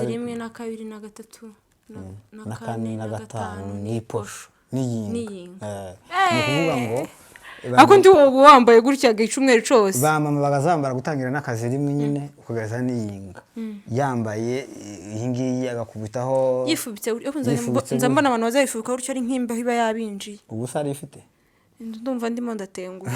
rimwe na kabiri na gatatu na kane na gatanu ni posho n'iyinga ni ukuvuga ngo ako ndi wambaye gutya gicumweru cyose bamama bagazambara gutangira n'akazi rimwe nyine ukagaza n'iyinga yambaye iyi ngiyi agakubitaho yifubitse nza mbona abantu bazayifubika gutyo ari nk'imbeho iba yabinjiye ubusa ari ifite ndumva ndimo ndatenguha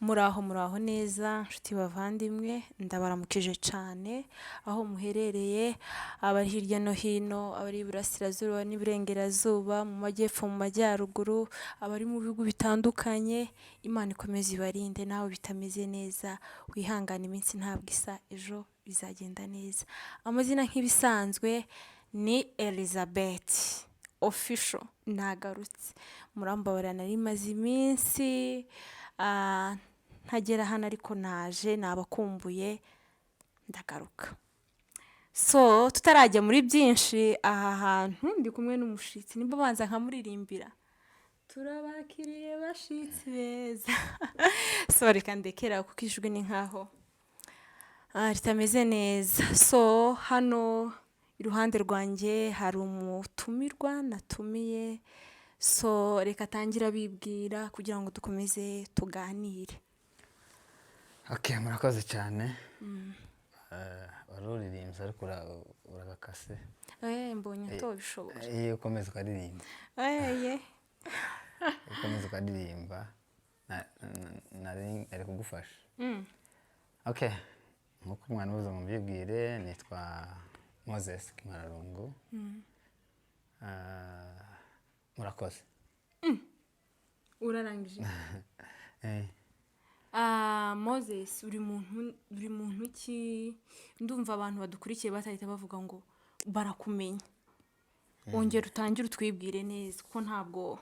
muraho neza nshuti bavandimwe ndabaramukije cyane aho muherereye abari hirya no hino abari iburasirazuba n'iburengerazuba mu majyepfo mu majyaruguru abari mu bihugu bitandukanye Imana ikomeze ibarinde nawe bitameze neza wihangana iminsi ntabwo isa ejo bizagenda neza amazina nk'ibisanzwe ni Elizabeth official nagarutse murambabarira nari maze iminsi ntagera hano ariko naje nabakumbuye ndagaruka so tutarajya muri byinshi aha hantu ndi kumwe n'umushitsi nimba banza nkamuririmbira turabakiriye bashitsi beza sorry kandekera kuko ijwi ni nkaho ritameze neza so hano iruhande rwanjye hari umutumirwa natumiye so reka tangira bibwira kugira ngo dukomeze tuganire. Okay, murakoze cyane. Waruririmba ariko uragakase. Mbonye to bishobora. Ukomeza ukaririmba. Ukomeza ukaririmba. Nari kugufasha. Okay. Nkuko umwana ubuze mu byibwire nitwa Moses Kimararungu. Murakoze. Urarangije. Moses uri muntu ki ndumva abantu badukurikiye batahita bavuga ngo barakumenya. Ongera utangire utwibwire neza kuko ntabwo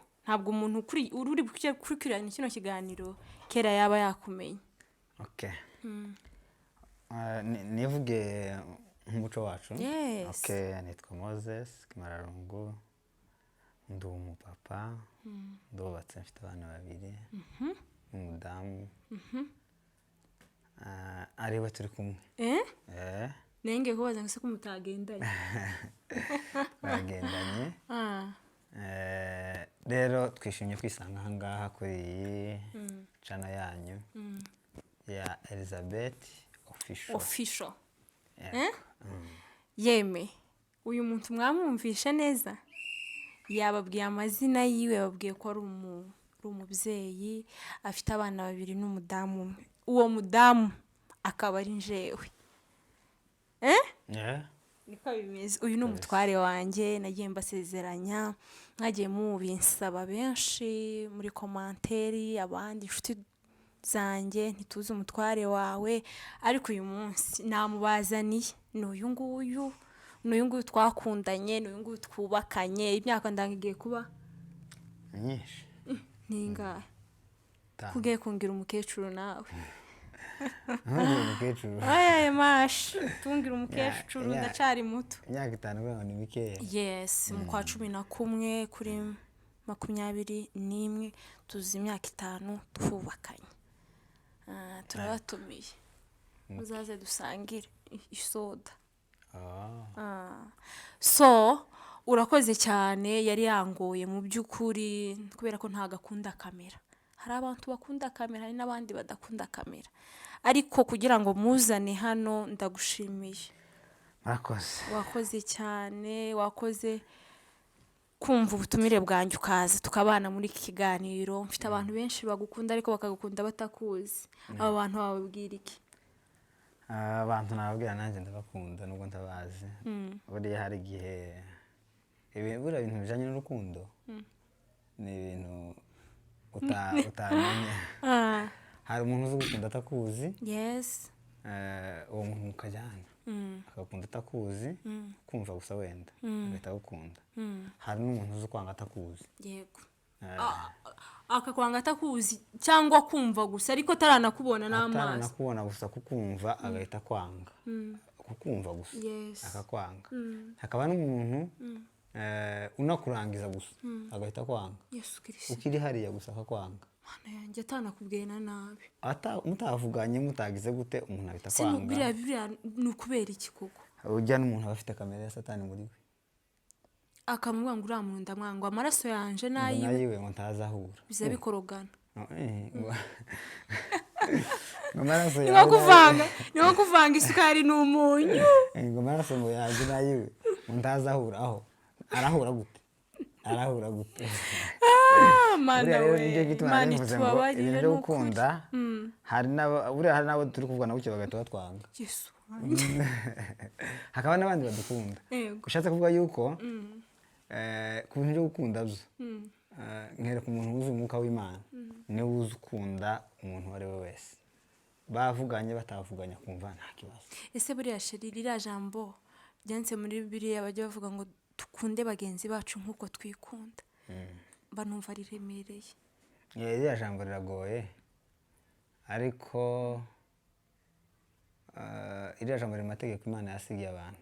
umuntu uri kurikirana kino kiganiro kera yaba yakumenya. Okay. Nivuge nk'umuco wacu. Yes. Okay, nitwa Moses Kimararungu. Ndi umupapa. Ndubatse mfite abana babiri. Umudamu. Ariwe turi kumwe. Nenge kubaza ngo se ko mutagendanye. Bagendanye. Rero twishimye kwisanga aha ngaha kuri channel yanyu ya Elizabeth official. Yeme uyu muntu mwamwumvishe neza yababwiye amazina yiwe babwiye ko ari umubyeyi afite abana babiri n'umudamu umwe uwo mudamu akaba ari njewe niko bimeze uyu ni umutware wanjye nagiye mbasezeranya mwagiye mubinsaba benshi muri komanteri abandi inshuti zanjye ntituzi umutware wawe ariko uyu munsi namubazaniye n'uyu nguyu twakundanye n'uyu nguyu twubakanye imyaka ndangiye kuba nyinshi ninga kugiye kungira umukecuru nawe umukecuru mash tungira umukecuru ndacari muto imyaka 5 bwa ni mikeya yes mu kwa 11 kuri 21 tuzi imyaka 5 twubakanye turabatumiye muzaze dusangire isoda so urakoze cyane yari yangoye mu by'ukuri kubera ko nta gakunda kamera hari abantu bakunda kamera hari n'abandi badakunda kamera ariko kugira ngo muzane hano ndagushimiye wakoze cyane wakoze kumva ubutumire bwanjye ukaza tukabana muri iki kiganiro mfite abantu benshi bagukunda ariko bakagukunda batakuzi aba bantu bababwira iki abantu nababwira nanjye ndabakunda nubwo ndabazi buriya hari igihe ibintu bijanye n'urukundo ni ibintu utamenya hari umuntu uzi gukunda atakuzi yes uwo muntu mukajyana akakunda atakuzi kumva gusa wenda agahita agukunda hari n'umuntu uzi kwanga atakuzi yego akakwanga atakuzi cyangwa kumva gusa ariko taranakubona n'amaso ataranakubona gusa kukumva agahita kwanga kukumva gusa Yes. akakwanga hakaba n'umuntu unakurangiza gusa agahita kwanga Yesu Kristo ukiri hariya gusa akakwanga mana yanjye atanakubwiye na nabi mutavuganye mutagize gute umuntu ahita kwanga biriya ni ukubera iki koko ujya n'umuntu aba afite kamere ya satani muri we akamubwira ngo uriya muntu ndamwanga amaraso yanje nayiwe ngo ntazahura biza bikorogana amaraso ni nko kuvanga isukari n'umunyu ngo amaraso ngo yaje nayiwe ngo ntazahura aho arahura gute mana we mani tubabarire no gukunda hari n'abo turi kuvuga nabo bagahita batwanga Yesu hakaba n'abandi badukunda ushatse kuvuga yuko ku bintu byo gukunda byo nkereka umuntu wuzuye umwuka w'Imana niwe uzi ukunda umuntu uwo ari we wese bavuganye batavuganye akumva nta kibazo ese buriya sheri ririya jambo ryanditse muri Bibiliya bajya bavuga ngo dukunde bagenzi bacu nk'uko twikunda banumva riremereye ririya jambo riragoye ariko iriya jambo riri mu mategeko Imana yasigiye abantu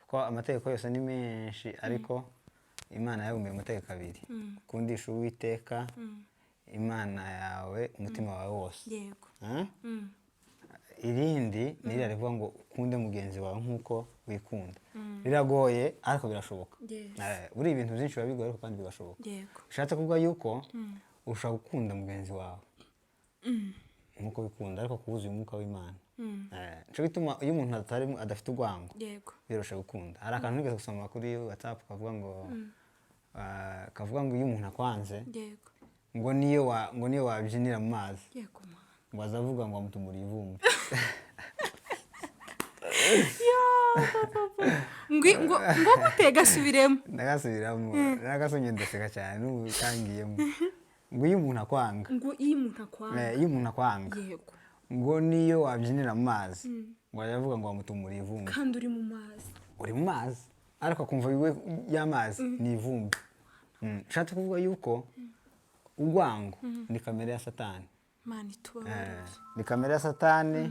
kuko amategeko yose ni menshi ariko Imana yabumbiye amategeko abiri ukundisha Uwiteka Imana yawe umutima wawe wose yego irindi ni ririya rivuga ngo ukunde mugenzi wawe nk'uko wikunda biragoye ariko birashoboka buri ibintu byinshi biba bigoye kandi bigashoboka ushatse kuvuga yuko ushobora gukunda mugenzi wawe nk'uko wikunda ariko kubuza umwuka w'Imana nico bituma iyo umuntu adafite urwango birosha gukunda hari akantu nigeze gusoma kuri WhatsApp kavuga ngo iyo umuntu akwanze ngo niyo wabyinira mu mazi ngo azavuga ngo amutumura ivumbi ngo gutega asubiremo nagasomye ndaseka cyane n'ubu kangiyemo ngo iyo umuntu akwanga ngo niyo wabyinira mu mazi ngo azavuga ngo amutumura ivumbi kandi uri mu mazi ariko akumva y'amazi ni ivumbi ushatse kuvuga yuko urwango ni kamere ya satani ni kamere ya satani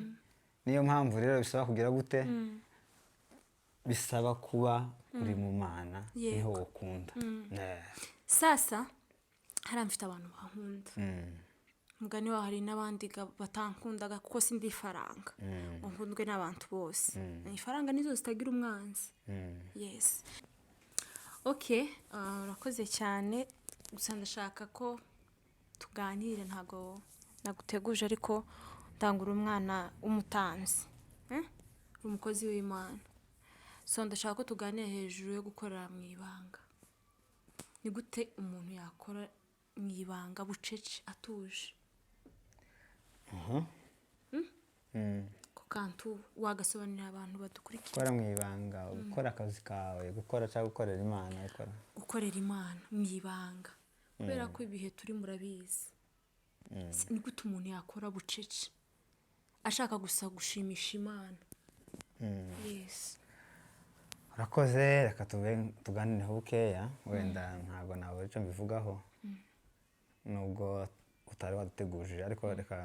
niyo mpamvu rero bisaba kugira gute bisaba kuba uri mu Mana niho ukunda sasa haramfite abantu bankunda mugani wa hari n'abandi batankundaga kuko sindi ifaranga nkundwe n'abantu bose ifaranga nizo zitagira umwanzi yes okay urakoze cyane gusa ndashaka ko tuganire ntago naguteguje ariko ndangura umwana umutanzi umukozi w'Imana so ndashaka ko tuganire hejuru yo gukorera mu ibanga ni gute umuntu yakora mu ibanga bucece atuje ko kantu wagasobanurira abantu badukurikira gukora mu ibanga gukora akazi kawe gukora cyangwa gukorera Imana gukorera Imana mu ibanga kubera ko ibihe turi murabizi ni gute umuntu yakora bucece ashaka gusa gushimisha Imana yes urakoze reka tuganireho bukeya wenda ntabwo nawe icyo mbivugaho nubwo utari waduteguje ariko reka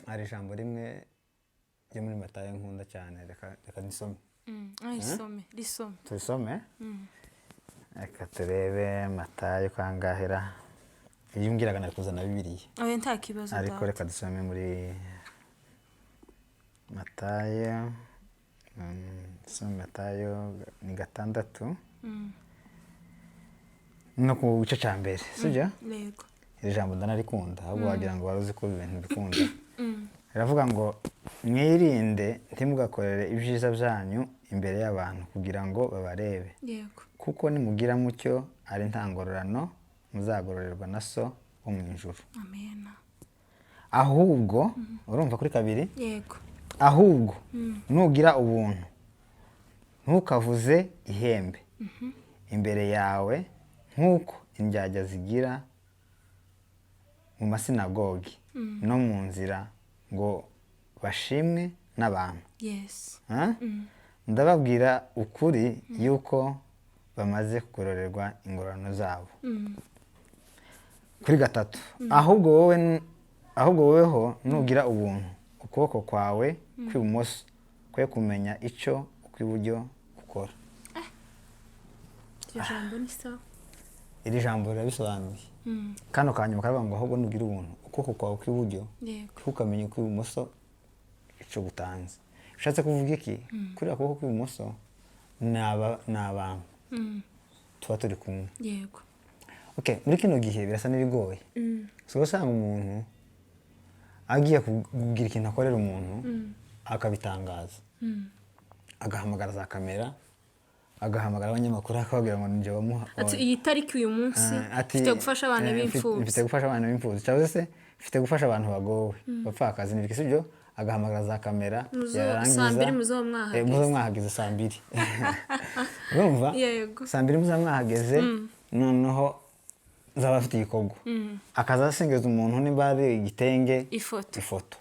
hari ijambo rimwe ryo muri Matayo nkunda cyane reka nisome turisome reka turebe Matayo kangahera iyo umbwiraga nari kuzana Bibiliya nta kibazo ariko reka dusome muri Matayo Matayo ni 6 no ku gice cya mbere sibyo yego iri jambo ndanarikunda ahubwo wagira ngo waruzi ko ibintu bikunda riravuga ngo mwirinde ntimugakorere ibyiza byanyu imbere y'abantu kugira ngo babarebe kuko nimugira mucyo ari ntangororano muzagororerwa na so wo mu ijuru amen ahubwo urumva kuri 2 yego ahubwo nugira ubuntu ntukavuze ihembe imbere yawe nk'uko indyarya zigira mu masinagogi no mu nzira ngo bashimwe n'abantu ndababwira ukuri yuko bamaze kugororerwa ingororano zabo kuri 3 ahubwo woweho nugira ubuntu ukuboko kwawe kw'ibumoso kwe kumenya icyo ukw'iburyo gukora. iryo jambo ni sawa. Iri jambo rirabisobanuye. Kano kanyuma karavuga ngo ahubwo nugira ubuntu ukuboko kwawe kw'iburyo kukamenya ukw'ibumoso icyo gutanze. Bishatse kuvuga iki? Kuriya kuboko kw'ibumoso ni abantu tuba turi kumwe. Yego. Okay, muri kino gihe birasa n'ibigoye. So usanga umuntu agiye kugira ikintu akorera umuntu akabitangaza. Agahamagara za kamera, agahamagara abanyamakuru akababwira ngo nje bamuha. Ati iyi tariki uyu munsi mfite gufasha abana b'imfubyi. Mfite gufasha abana b'imfubyi. Cyangwa se mfite gufasha abantu bagowe. Bapfakazi n'ibiki sibyo? Agahamagara za kamera yarangiza. 2 muzo mwahageze 2. Urumva? Yego. 2 muzo mwahageze noneho zaba afite igikorwa. Akaza asengeza umuntu nimba ari igitenge ifoto.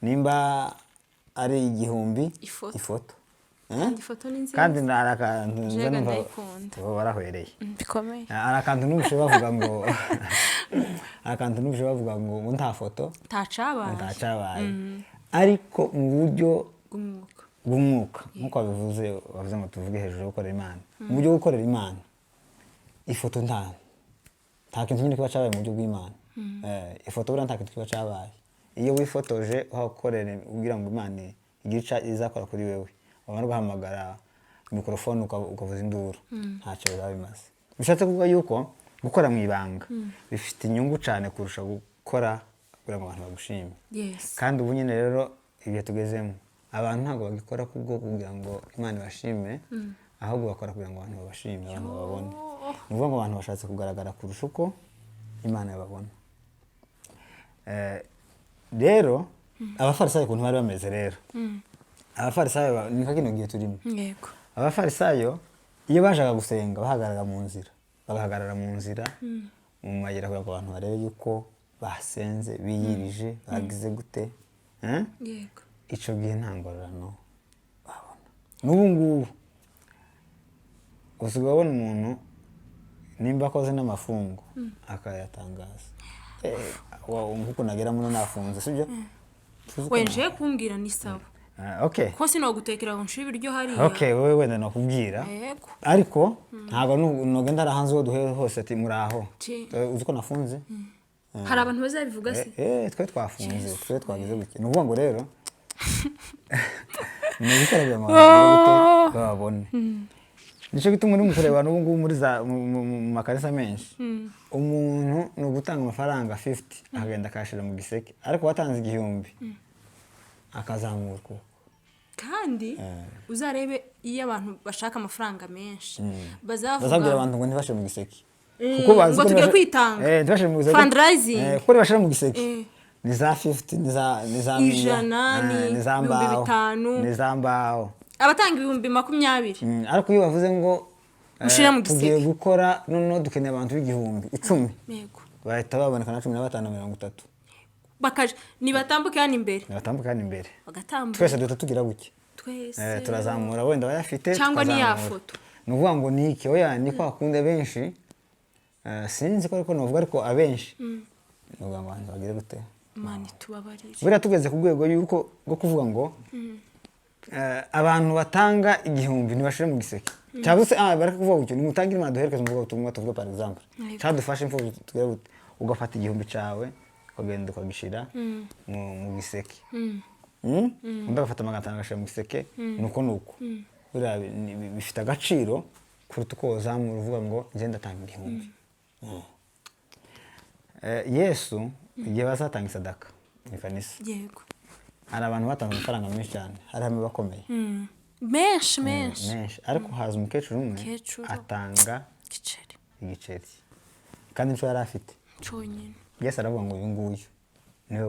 Nimba ari igihumbi ifoto. Ifoto ni nziza. Kandi narakantu nzanumva barahwereye. Bikomeye. Arakantu n'ubushe bavuga ngo ngo nta foto ntacabaye. Ariko mu buryo bw'umwuka nk'uko bavuze ngo tuvuge hejuru yo gukorera Imana. Mu buryo bwo gukorera Imana ifoto nta kintu nyine kiba cyabaye mu buryo bw'Imana. Ifoto buriya nta kintu kiba cyabaye. Iyo wifotoje uhakorera ugira ngo Imana igica izakora kuri wewe wabona guhamagara mikrofone ukavuza induru ntacyo bizaba bimaze. Bishatse kuvuga yuko gukora mu ibanga bifite inyungu cyane kurusha gukora kugira ngo abantu bagushime. Kandi ubu nyine rero ibihe tugezemo abantu ntabwo bagikora kubwo kugira ngo Imana ibashime ahubwo bakora kugira ngo abantu babashime abantu babone. Ni ukuvuga ngo abantu bashatse kugaragara kurusha uko Imana yababona. Rero abafarisayo ukuntu bari bameze rero. Abafarisayo ni kino gihe turimo. Yego. Abafarisayo iyo bajaga gusenga bagahagarara mu nzira mu mayira kugira ngo abantu barebe yuko basenze biyirije bagize gute. Yego. Ico gihe nta ngororano babona. N'ubu ngubu usigaye ubona umuntu nimba akoze n'amafungo akayatangaza. Nkuko nagera muno nafunze sibyo? Wenje kumbwira ni sawa. Okay. Ko sino gutekera ngo nshibe iryo hariya. Okay, wewe wenda nakubwira. Yego. Ariko ntabwo nogenda arahanze wo duhe hose ati muraho. Uzi ko nafunze? Hari abantu bazabivuga se? Twe twafunze, twe twagize gute. Nuvuga ngo rero ni bikarabya ngo babone. Nico gituma muri mukureba n'ubu ngubu muri za mu makarisa menshi. Umuntu no gutanga amafaranga 50 agenda akashira mu giseke ariko watanze 1000 akazamurwa. Kandi uzarebe iyo abantu bashaka amafaranga menshi bazabwira abantu ngo ntibashe mu giseke kuko bazi ko tujye kwitanga ntibashe mu giseke fundraising kuko bashira mu giseke ni za 50 ni za 100 ni za mbao 500 ni za mbao abatanga 20,20. Ariko iyo bavuze ngo ushira mu giseke tugiye gukora none dukeneye abantu 10,000 yego bahita baboneka na 15-30 bakaje nibatambuke hano imbere bagatambuka twese duta tugira buke twese turazamura wenda bayafite cyangwa ni ya foto nuvuga ngo niki oya niko akunda benshi sinzi ko ariko novuga ariko abenshi nuvuga ngo abantu bagire gute mani tubabarije buriya tugeze ku rwego yuko go kuvuga ngo abantu batanga 1000 ntibashire mu giseke cyangwa se baraka kuvuga gutyo nimutangire Imana duherekeze mu butumwa tuvuga par exemple cyadufashe imfubyi tugira gute ugafata 1000 cawe ukagenda ukagishira mu giseke ndagafata magana agashira mu giseke nuko buriya bifite agaciro kuruta uko zamura uvuga ngo nje ndatanga 1000. Yesu igihe bazatanga sadaka mu kanisa yego hari abantu batanga amafaranga menshi cyane hari hamwe bakomeye menshi ariko haza umukecuru umwe atanga igiceri kandi nicyo yari afite cyonyine. Yesu aravuga ngo uyu nguyu niwe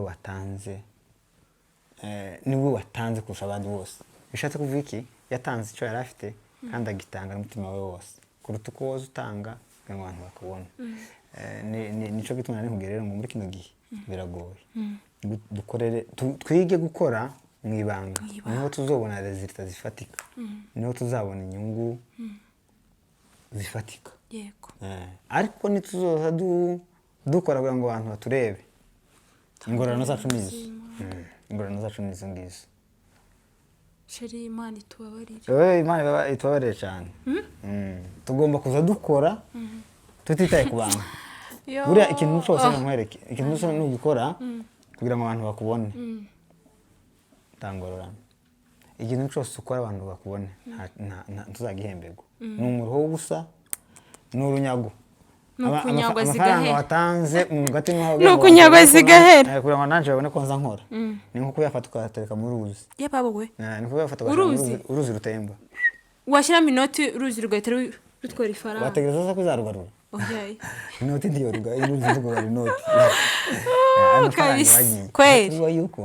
watanze kurusha abandi bose. Bishatse kuvuga iki? Yatanze icyo yari afite kandi agitanga n'umutima we wose kuruta uko woza utanga kugira ngo abantu bakubone. Nico gituma nari nkubwira rero ngo muri kino gihe biragoye dukorere twige gukora mu ibanga niho tuzobona resultat zifatika niho tuzabona inyungu zifatika. Yego. Ariko nituzoza dukora kugira ngo abantu baturebe ingororano zacu nizo. Ingororano zacu nizo ngizo. sheri Imana itubabarire Imana itubabarire cyane tugomba kuza dukora tutitaye ku bantu buriya ikintu cyose nkwereke ikintu cyose nugikora kugira ngo abantu bakubone tangororana ikintu cyose ukora abantu bakubone ntuzagihemberwa ni umuruho w'ubusa ni urunyago amafaranga watanze mu gatima hawe nukunyagwa zigahera kugira ngo nanje babone ko nza nkora ni nko kuyafata ukatereka mu ruzi yabawe ni kuyafata uruzi rutemba washyiramo inoti uruzi rugahita rutwara ifaranga wategereza ko izarugarura inoti ndiyo uruzi rugora inoti kabisa kweli yuko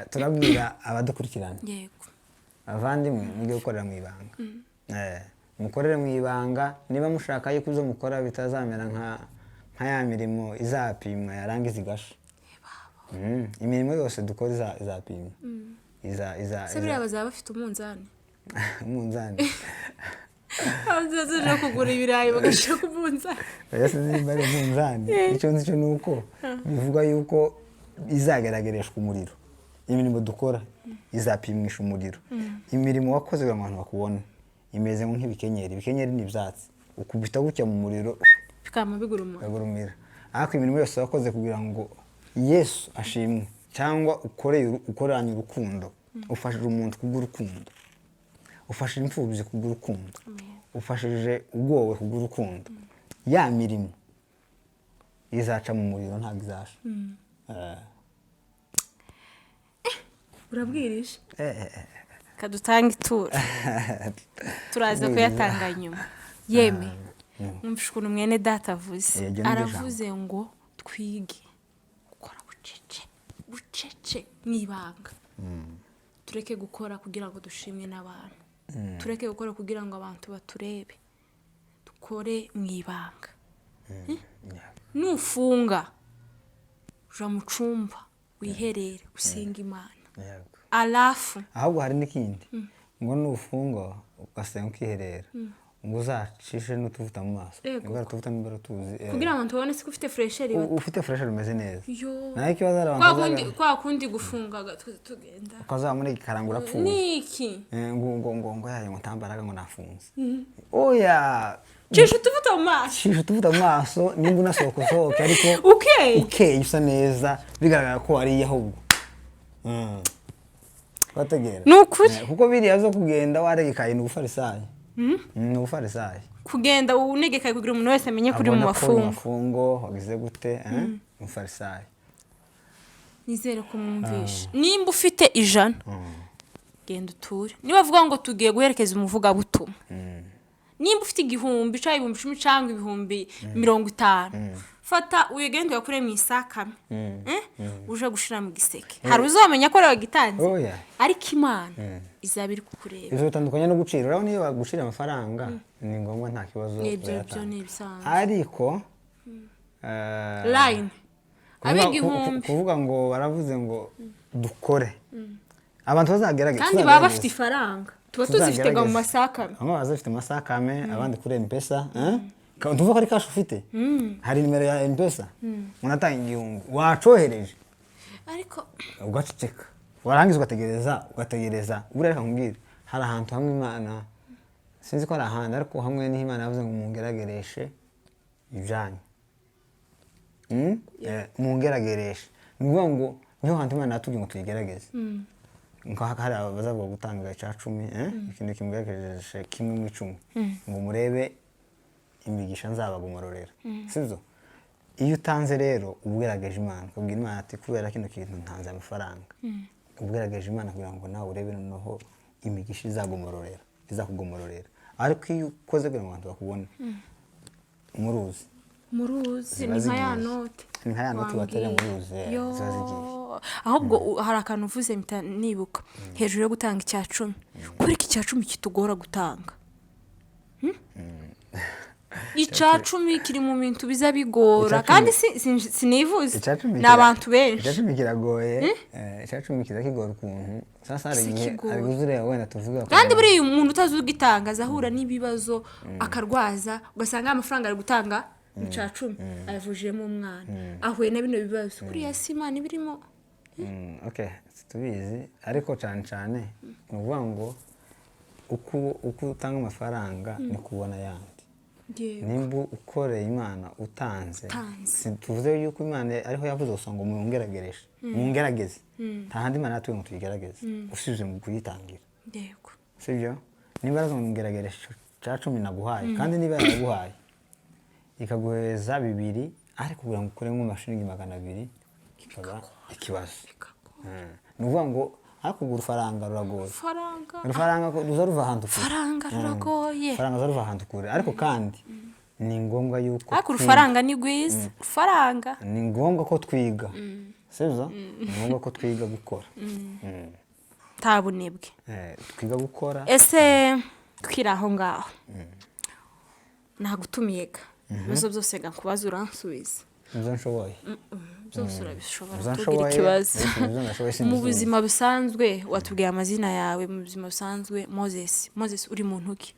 turabwira abadukurikirana yego abavandimwe mujye gukorera mu ibanga mukorere mu ibanga niba mushaka yuko ibyo mukora bitazamera nka ya mirimo izapimwa yarangiza igasha imirimo yose dukora izapimwa se biriya bazaba bafite umunzani umunzani abazaje kugura ibirayi bagashaka umunzani yose nimba ari umunzani icyo nzi cyo nuko bivuga yuko izageragereshwa umuriro imirimo dukora izapimwisha umuriro imirimo wakoze kugira ngo abantu bakubone imeze nk'ibikenyeri ibikenyeri ni ibyatsi ukubita gutya mu muriro bikama bigurumira ariko imirimo yose wakoze kugira ngo Yesu ashimwe cyangwa ukoranye urukundo ufashije umuntu kubw'urukundo ufashije imfubyi kubw'urukundo ufashije ugowe kubw'urukundo ya mirimo izaca mu muriro ntabwo izasha urabwirije kadutanga ituro turaza kuyatanga nyuma yeme mwumvishe ukuntu mwene data avuze aravuze ngo twige gukora bucece mwibanga tureke gukora kugira ngo dushimwe n'abantu tureke gukora kugira ngo abantu baturebe dukore mwibanga nufunga uja mu cumba wiherere usenga Imana alafu ahubwo hari n'ikindi ngo nufunga ugasenga ukiherera ngo uzacishe n'utuvuta mu maso ingara tuvuta n'imbere tuzi kugira ngo tubone ko ufite fresher ufite fresher umeze neza nayo ikibazo ari abantu kwa kundi gufunga tugenda ukaza muri ikarangura apfuye niki ngo yayo ngo ntambaraga ngo nafunze oya cisha tuvuta mu maso nimba unasohoka ariko okay usa neza bigaragara ko ari ahubwo bategera nukuri kuko biriya zo kugenda waregekaye ni ubufarisayo ni ubufarisayo kugenda unegekaye kugira umuntu wese amenye kuri mu mafungo wagize gute ubufarisayo nizere ko mwumvishe nimba ufite 100 genda uture niba avuga ngo tugiye guherekeza umuvuga butumwa nimba ufite 1000 cyangwa 10,000 cyangwa 50 fata uyegende yakure mu isakame uje gushira mu giseke hari uzomenya ko rewa gitanze ariko Imana izabiri kukureba izo bitandukanye no gucira urabona iyo bagushira amafaranga ni ngombwa nta kibazo ariko line kuvuga ngo baravuze ngo dukore abantu bazagerageza kandi baba bafite ifaranga tuba tuzifite mu masakame bamwe bazifite amasakame abandi kuri M-Pesa tuvuga ko ari cash ufite hari nimero ya M-Pesa unatanga 1,000 wacohereje ariko ugaceceka warangiza ugategereza ureka kumbwira hari ahantu hamwe Imana sinzi ko ari ahantu ariko hamwe ni Imana yavuze ngo mungeragereshe ibyanyu mungeragereshe nuvuga ngo niho hantu Imana yatubwiye ngo tuyigerageze nko hari abazavuga gutanga 10 ikintu kimugeragereshe kimwe mu 10 ngo murebe imigisha nzabagumororera sibyo iyo utanze rero ubwerageje Imana kubwira Imana ati kubera kino kintu ntanze amafaranga ubwerageje Imana kugira ngo nawe urebe noneho imigisha izakugumororera ariko iyo ukoze kugira ngo abantu bakubone muruzi ni nka ya note batera muruzi zazigiye ahubwo hari akantu uvuze mpita nibuka hejuru yo gutanga 10 kuri 10 kitugora gutanga 10 kiri mu bintu biza bigora kandi sinivuze n'abantu benshi 10 kiragoye 10 kizakigora ukuntu sasa ari igihe ari guzure wenda tuvuga kandi buri umuntu utazugitanga azahura n'ibibazo akarwaza ugasanga amafaranga ari gutanga 10 ayavujemo umwana ahuye na bino bibazo kuri Imana ibirimo Okay, tubizi ariko cyane ni ukuvuga ngo uko utanga amafaranga ni kubona yandi. Nimba ukoreye Imana utanze, tuvuze yuko Imana ariho yavuze gusa ngo mungerageze. Nta handi Imana yatuye ngo tuyigerageze usibye mu kuyitangira. Yego. Sibyo? Niba arazo mungerageze cya 10 naguhaye kandi niba yaraguhaye ikaguheza 2 ariko kugira ngo ukoremo amashiringi 200 kikaba ikibazo. Ni ukuvuga ngo hakugura ifaranga ruragoye. Ifaranga ruza ahantu kure. Faranga ruragoye. Ifaranga ruza ahantu kure ariko kandi ni ngombwa yuko ariko urufaranga ni gwiza. Urufaranga ni ngombwa ko twiga. Sibyo? Ni ngombwa ko twiga gukora. Tabunebwe. Twiga gukora. Ese twiraho ngaho. Nagutumiye ga. Ibibazo byose gakubaza uransubiza. Ibyo nshoboye. Byose urabishobora tugira ikibazo. Mu buzima busanzwe watubwiye amazina yawe. Mu buzima busanzwe Moses uri muntu ki?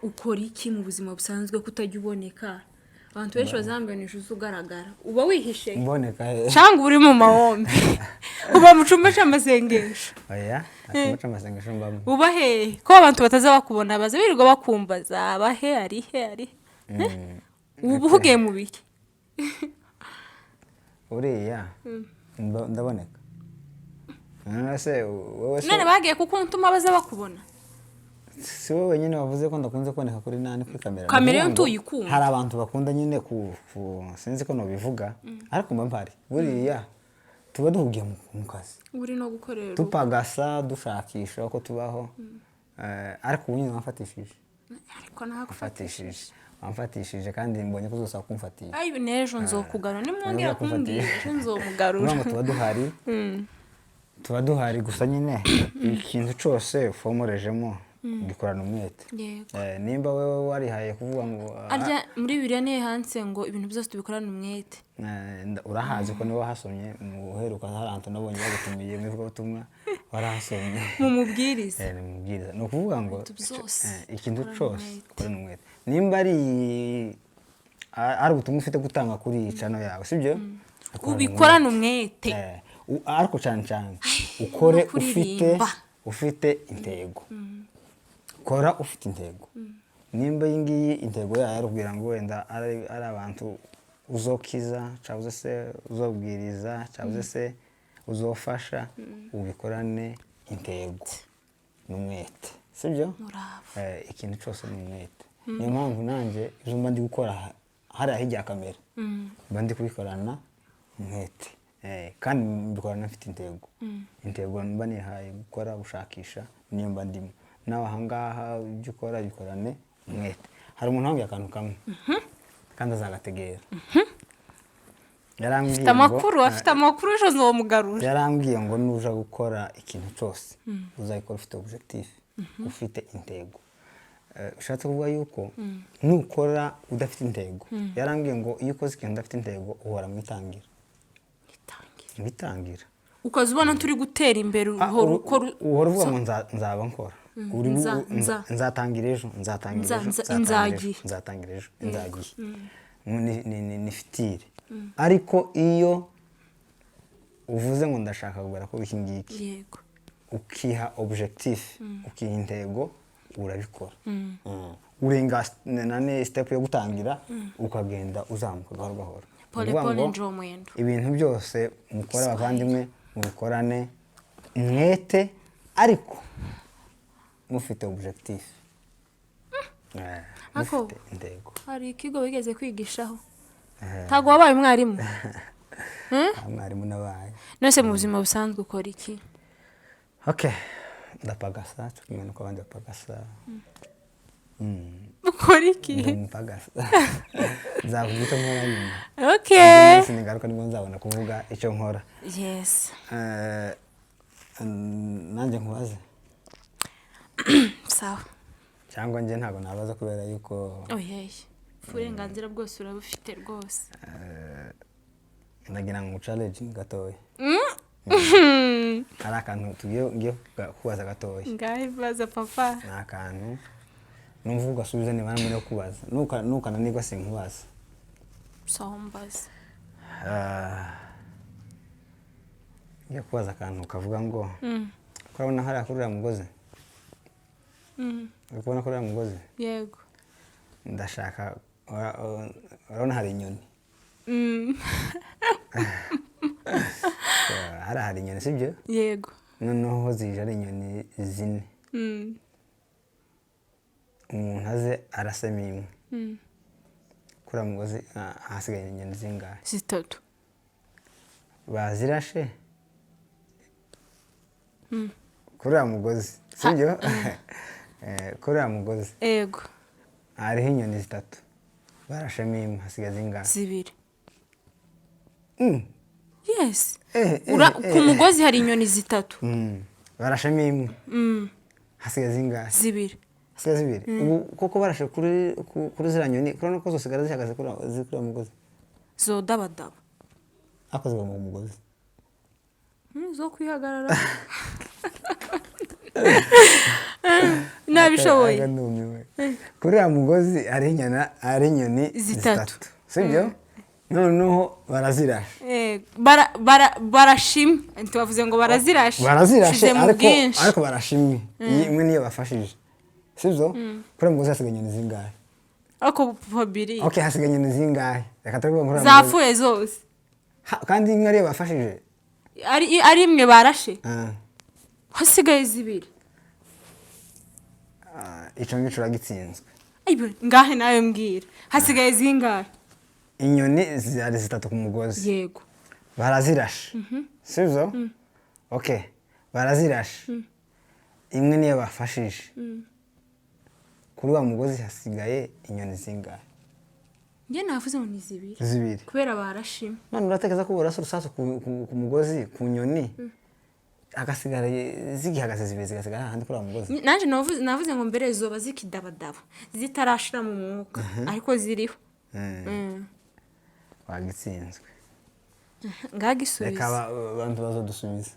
Ukora iki mu buzima busanzwe kutajya uboneka? Abantu benshi bazambanisha uzugaragara. Uba wihishe? Mboneka. Cyangwa uri mu mahombe? Uba mu cyumba cy'amasengesho? Oya, mu cy'amasengesho mbamo. Uba he? Ko abantu bataza bakubona baza birirwa bakumbaza. Aba he ari he? Ubu uhugiye mu biki? Uriya ndaboneka. None bagiye kuko untuma baza bakubona? Si wowe nyine wavuze ko ndakunze kuboneka kuri kamera. Kamera yo tuyikunda. Hari abantu bakunda nyine sinzi ko nobivuga ariko mba mpari. Buriya tuba duhugiye mu kazi. Uri no gukorera. Tupagasa dushakisha uko tubaho. Ariko ubu nyine wafatishije. Ariko nagufatishije. Wamfatishije kandi mbonye ko uzosaba kumfatisha. Ayi nejo nzokugarura nimwongera kumbwira nzomugarura. Tuba duhari gusa nyine ikintu cyose ufomorejemo gikorana umwete. Nimba wewe warihaye kuvuga ngo arya muri Bibiliya ne hanse ngo ibintu byose tubikorana umwete. Urahaze ko niwe hasomye mu uheruka haranto nabonye bagutumiye mu bivuga butumwa warahasomye mu mubwiriza. No kuvuga ngo ikintu cyose gikorana umwete. Nimba ari ubutumwa ufite gutanga kuri channel yawe sibyo? Ubikorana umwete. Ariko cyane ukore ufite intego. Kora ufite intego. Nimba yingiyi intego yawe arubwira ngo wenda ari abantu uzokiza cyangwa se uzobwiriza cyangwa se uzofasha ubikorane intego n'umwete. Sibyo? Ikintu cyose ni umwete. Niyo mpamvu nanjye ibyo mba ndi gukora hari ahijya kamera. Mba ndi kubikorana umwete. Kandi mbikorana mfite intego. Intego mba nihaye gukora gushakisha niyo mba ndimo. Nawe ahangaha ibyo ukora bikorane umwete. Hari umuntu wambwiye akantu kamwe kandi azagategera. Yarambwiye ngo afite amakuru ejo nzomugarura. Yarambwiye ngo nuja gukora ikintu cyose uzayikora ufite objectif, ufite intego. Ushatse kuvuga yuko nukora udafite intego. Yarambwiye ngo iyo ukoze ikintu udafite intego uhora mwitangira. Bitangira ukazubona turi gutera imbere uhora uvuga ngo nzaba nkora nzatangira ejo ni fitire. Ariko iyo uvuze ngo ndashaka kugera ko iki ngiki ukiha objectif ukiha intego urabikora. Urenga nane step yo gutangira ukagenda uzamuka gahoro gahoro. Ibintu byose mukora abavandimwe mubikorane umwete ariko mufite objectif. Mufite intego. Hari ikigo wigeze kwigishaho? Ntago wabaye umwarimu? Umwarimu nabaye. Nose mu buzima busanzwe ukora iki? Okay, ndapagasa cyangwa nuko abandi bapagasa. Ukora iki? Mpagasa. Nzavuga icyo nkora nyuma. Okay. Sinigaruka nibwo nzabona kuvuga icyo nkora. Yes. Nanjye nkubaze. Sawa. Cyangwa nje ntago nabaza kubera yuko uburenganzira bwose urabufite rwose. Ndagira ngo challenge gatoya. Hari akantu tugiye kubaza gatoya. Ngaho baza papa. Ni akantu numvuga asubiza niba namwe no kubaza nukana nigwa sinkubaza. Sombaza. ngiye kubaza akantu kavuga ngo kurabona hari akurira mugozi urabona kurira mugozi yego ndashaka urabona hari inyoni hari inyoni sibyo yego noneho zije ari inyoni 4 umuntu aze arasema imwe kurira mugozi hasigaye inyoni zingahe 3 bazirashe kurira mugozi sibyo kurira mugozi yego hariho inyoni 3 barashemo imwe hasigaye zingahe 2 yes ku mugozi hari inyoni 3 barashemo imwe hasigaye zingahe 2 hasigaye 2 ubu koko barashe kuri ziriya nyoni kurabona ko zosigara zihagaze kuri mugozi zodabadaba akoze mu mugozi zo kwihagarara nabishoboye kuri ya mugozi ari inyoni 3 sibyo noneho barazirashe barashimye ntibavuze ngo barazirashe ariko barashimye imwe niyo bafashije sibyo kuri mugozi hasigaye inyoni zingahe ako babiri okay hasigaye inyoni zingahe reka tuvuge ngo zapfuye zose kandi imwe ariyo bafashije ari imwe barashe hasigaye 2 ico ngico uragitsinzwe ngahe nawe mbwira hasigaye zingahe inyoni zari 3 ku mugozi yego barazirashe sibyo okay barazirashe imwe niyo bafashije kuri wa mugozi hasigaye inyoni zingahe nge navuze ngo ni 2 kubera barashima none uratekereza ko burasa rusasu ku mugozi ku nyoni agasigara zigihagaze zibiri zigasigara handi kuri wa mugozi nanje navuze ngo mbere zoba zikidabadaba zitarashira mu mwuka ariko ziriho wagitsinzwe ngagisubiza reka abantu bazodusubiza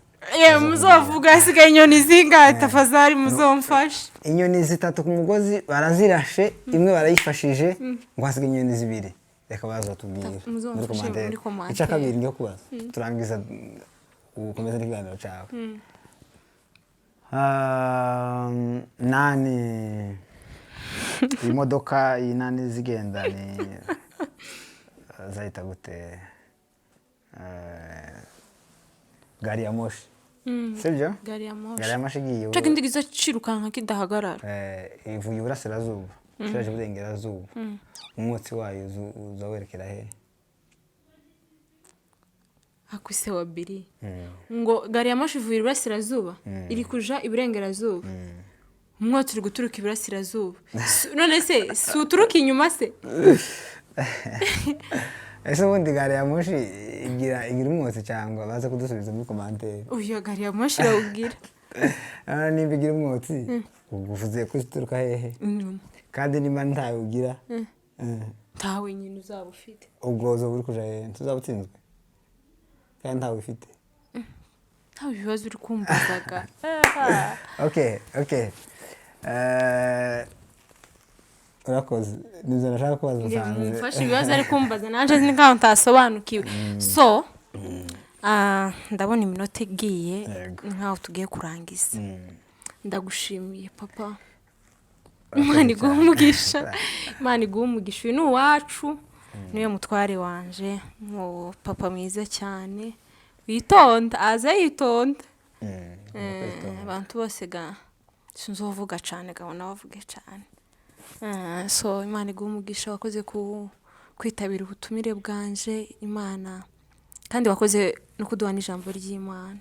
muzovuga hasigaye inyoni zingahe tafazari muzomfashe inyoni 3 ku mugozi barazirashe imwe barayifashije ngo hasigaye inyoni 2 reka bazotubwira muri komande icya kabiri ngiye kubaza turangiza ukomeza n'ikiganiro cyawe nani imodoka y'inani zigenda ni zahita gute gari ya moshi sibyo gari ya moshi igiye cyo kindi gizo cirukanka kidahagarara ivuye iburasirazuba kiraje burengerazuba umwotsi wayo uzawerekera he akwise wa biri ngo gari ya moshi ivuye iburasirazuba iri kuja iburengerazuba umwotsi uri guturuka iburasirazuba none se si uturuka inyuma se ese ubundi gari ya moshi igira umwotsi cyangwa baza kudusubiza muri commentaire uyu gari ya moshi rawubwira nimba igira umwotsi uvuze ko zituruka hehe kandi nimba ntawe ugira ntawe nyine uzaba ufite ubwo uzo buri kuja hehe tuzabutsinzwe kandi ntawe ufite ntawe ibibazo uri kumbazaga okay urakoze nizo nashaka kubaza usanze mfashe ibibazo ari kumbaza nanje nikaho ntasobanukiwe so ndabona iminota igiye nkaho tugiye kurangiza ndagushimiye papa Imana iguha umugisha uyu ni uwacu niwe mutware wanje mu papa mwiza cyane witonda aza yitonda abantu bose sinzovuga cyane gabona bavuge cyane so Imana iguha umugisha wakoze kwitabira ubutumire bwanje Imana kandi wakoze no kuduhana ijambo ry'Imana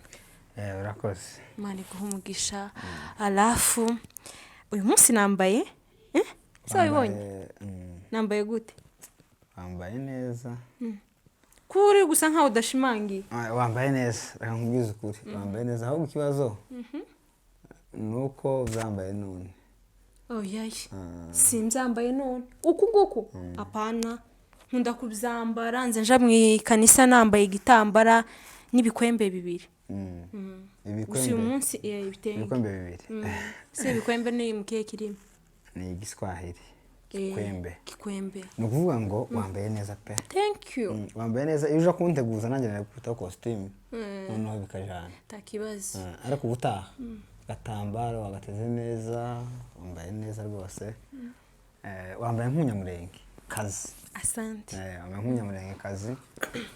urakoze Imana iguha umugisha alafu uyu munsi nambaye so wibonye nambaye gute wambaye neza kuri gusa nkaho udashimangiye wambaye neza reka nkubwize ukuri wambaye neza ahubwo ikibazo nuko uzambaye none oyaye simbyambaye none uku nguku apana nkunda kubyambara nze nja mu ikanisa nambaye igitambara n'ibikwembe 2 uyu munsi ibikwembe 2 se ibikwembe ni mukiye kirimo ni igiswahili Kikwembe ni ukuvuga ngo wambaye neza pe. Thank you. Wambaye neza iyo uje kunteguza nanjye nari kwitaho costume noneho bikajana takibazo ariko ubutaha gatambaro wagateze neza wambaye neza rwose wambaye nk'umunyamurenge kazi. Asante. Wambaye nk'umunyamurenge kazi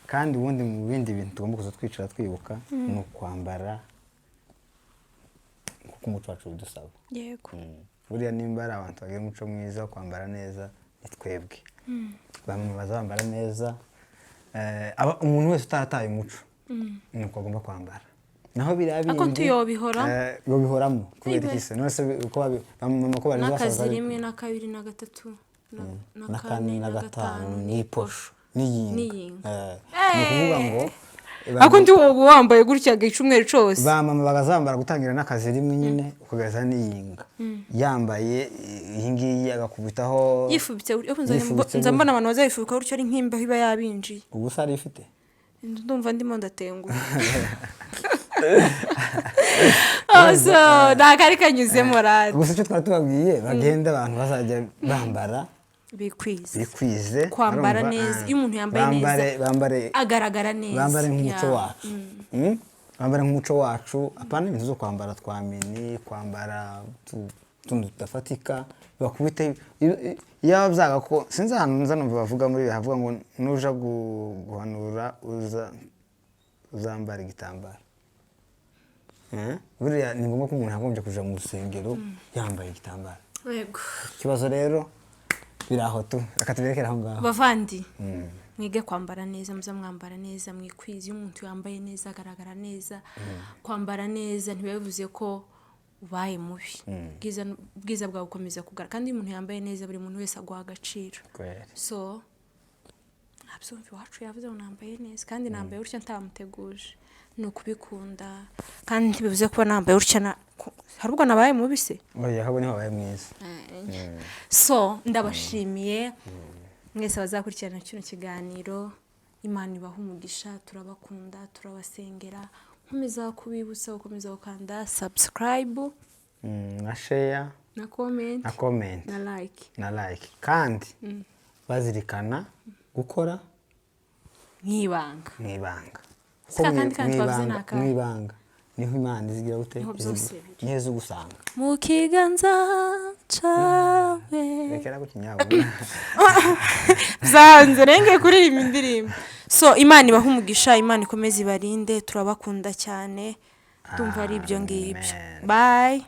kandi ubundi mu bindi bintu tugomba kuza twicara twibuka ni ukwambara kuko umuco wacu udusaba. Yego. Buriya nimba ari abantu bagira umuco mwiza wo kwambara neza ni twebwe. Bamwe bazambara neza umuntu wese utarataye umuco ni uko agomba kwambara. Naho birabi ako tuyobihora yobihoramo kubera iki se nose uko bamama ko bari basaza rimwe na kabiri na gatatu na kane na gatanu ni posho n'iyinga ni kuvuga ngo ako ndi wambaye gutya gicumweru cyose bamama bagazambara gutangira n'akazi rimwe nyine ukagaza n'iyinga yambaye yingiye agakubitaho yifubitse nza mbona abantu bazayifubika gutyo ari nk'imbaho iba yabinjiye ubusa ari ifite ndumva ndimo ndatenguha also nakari kanyuzemo radi gusa cyo twari tubabwiye bagenda abantu bazajya bambara bikwize kwambara neza iyo umuntu yambaye neza agaragara neza bambare nk'umuco wacu bambare nk'umuco wacu apana ibintu zo kwambara twamini kwambara tudafatika bakubite iyo byaga ko sinzi ahantu nza numva bavuga muri bavuga ngo nuja guhanura uzambara igitambaro. Buriya ni ngombwa ko umuntu agombye kuja mu rusengero yambaye igitambaro. Yego. Ikibazo rero biraho tu akatuberekera aho ngaho. Bavandi. Mwige kwambara neza muza mwambara neza mwikwize umuntu yambaye neza agaragara neza. Kwambara neza ntibivuze ko ubaye mubi. Bwiza bwa gukomeza kugaragara kandi umuntu yambaye neza buri muntu wese agwa agaciro. So absolutely wacu yavuze ngo nambaye neza kandi nambaye urya ntamuteguje. No kubikunda kandi bivuze ko nambaye urya harubwo nabaye mubi se oya habo niho baye mwiza. So ndabashimiye mwese bazakurikirana kino kiganiro. Imana ibaha umugisha, turabakunda, turabasengera. Nkomeza kubibutsa gukomeza gukanda subscribe na share na comment na like kandi bazirikana gukora mwibanga mwibanga niho Imana izigira gute nizo gusanga mu kiganza cawe rekera gukinyabo zanze renge kuri iyi ndirimbo. So Imana ibaha umugisha, Imana ikomeze ibarinde, turabakunda cyane. Tumva ari ibyo ngibyo. Bye.